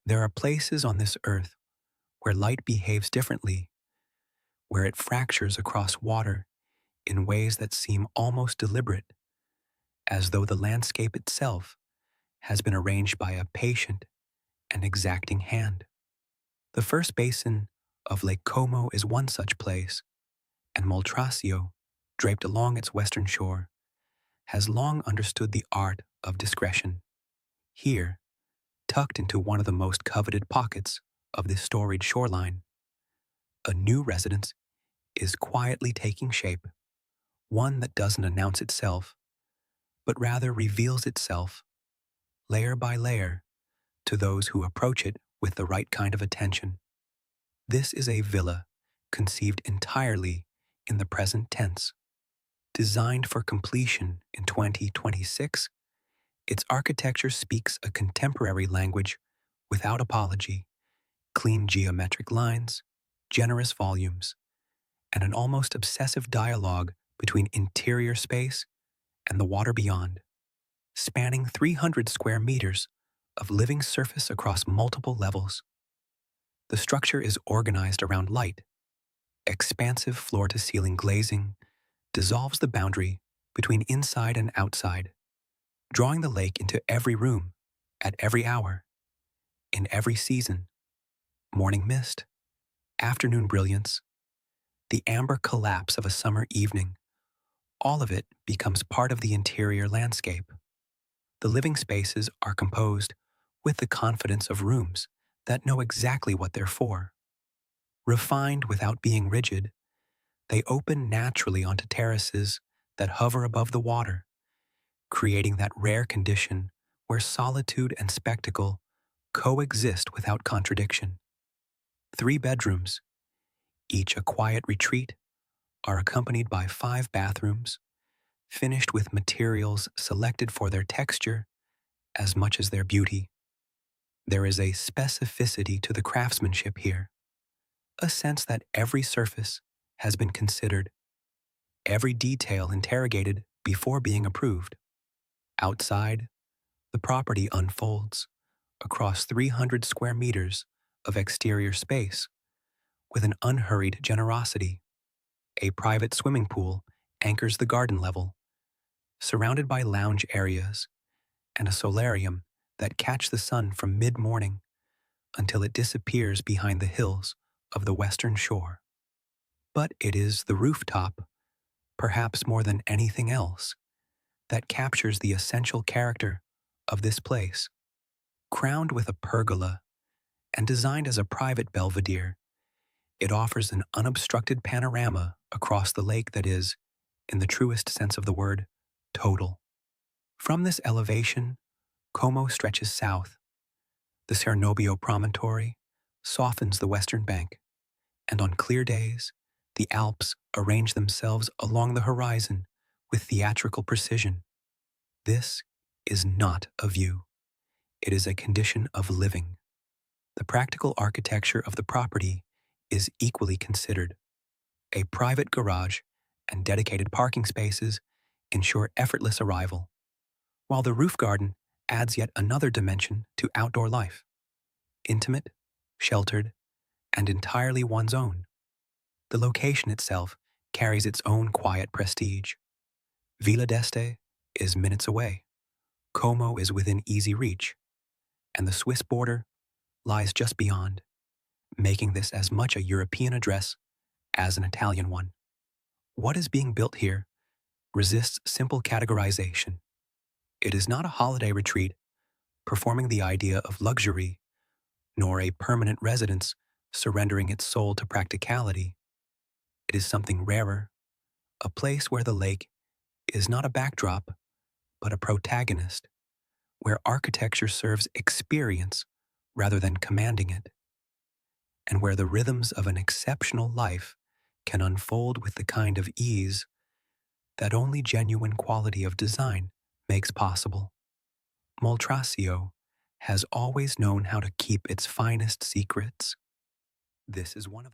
There are places on this earth where light behaves differently, where it fractures across water in ways that seem almost deliberate, as though the landscape itself has been arranged by a patient and exacting hand. The first basin of Lake Como is one such place, and Moltrasio, draped along its western shore, has long understood the art of discretion. Here, tucked into one of the most coveted pockets of this storied shoreline, a new residence is quietly taking shape, one that doesn't announce itself, but rather reveals itself, layer by layer, to those who approach it with the right kind of attention. This is a villa conceived entirely in the present tense. Designed for completion in 2026, its architecture speaks a contemporary language without apology, clean geometric lines, generous volumes, and an almost obsessive dialogue between interior space and the water beyond, spanning 300 square meters of living surface across multiple levels. The structure is organized around light. Expansive floor-to-ceiling glazing dissolves the boundary between inside and outside, drawing the lake into every room, at every hour, in every season. Morning mist, afternoon brilliance, the amber collapse of a summer evening, all of it becomes part of the interior landscape. The living spaces are composed with the confidence of rooms that know exactly what they're for. Refined without being rigid, they open naturally onto terraces that hover above the water, creating that rare condition where solitude and spectacle coexist without contradiction. 3 bedrooms, each a quiet retreat, are accompanied by 5 bathrooms, finished with materials selected for their texture as much as their beauty. There is a specificity to the craftsmanship here, a sense that every surface has been considered, every detail interrogated before being approved. Outside, the property unfolds across 300 square meters of exterior space with an unhurried generosity. A private swimming pool anchors the garden level, surrounded by lounge areas and a solarium that catch the sun from mid-morning until it disappears behind the hills of the western shore. But it is the rooftop, perhaps more than anything else, that captures the essential character of this place. Crowned with a pergola and designed as a private belvedere, it offers an unobstructed panorama across the lake that is, in the truest sense of the word, total. From this elevation, Como stretches south. The Cernobbio promontory softens the western bank, and on clear days, the Alps arrange themselves along the horizon with theatrical precision. This is not a view. It is a condition of living. The practical architecture of the property is equally considered. A private garage and dedicated parking spaces ensure effortless arrival, while the roof garden adds yet another dimension to outdoor life. Intimate, sheltered, and entirely one's own. The location itself carries its own quiet prestige. Villa d'Este is minutes away, Como is within easy reach, and the Swiss border lies just beyond, making this as much a European address as an Italian one. What is being built here resists simple categorization. It is not a holiday retreat performing the idea of luxury, nor a permanent residence surrendering its soul to practicality. It is something rarer, a place where the lake is not a backdrop, but a protagonist, where architecture serves experience rather than commanding it, and where the rhythms of an exceptional life can unfold with the kind of ease that only genuine quality of design makes possible. Moltrasio has always known how to keep its finest secrets. This is one of them.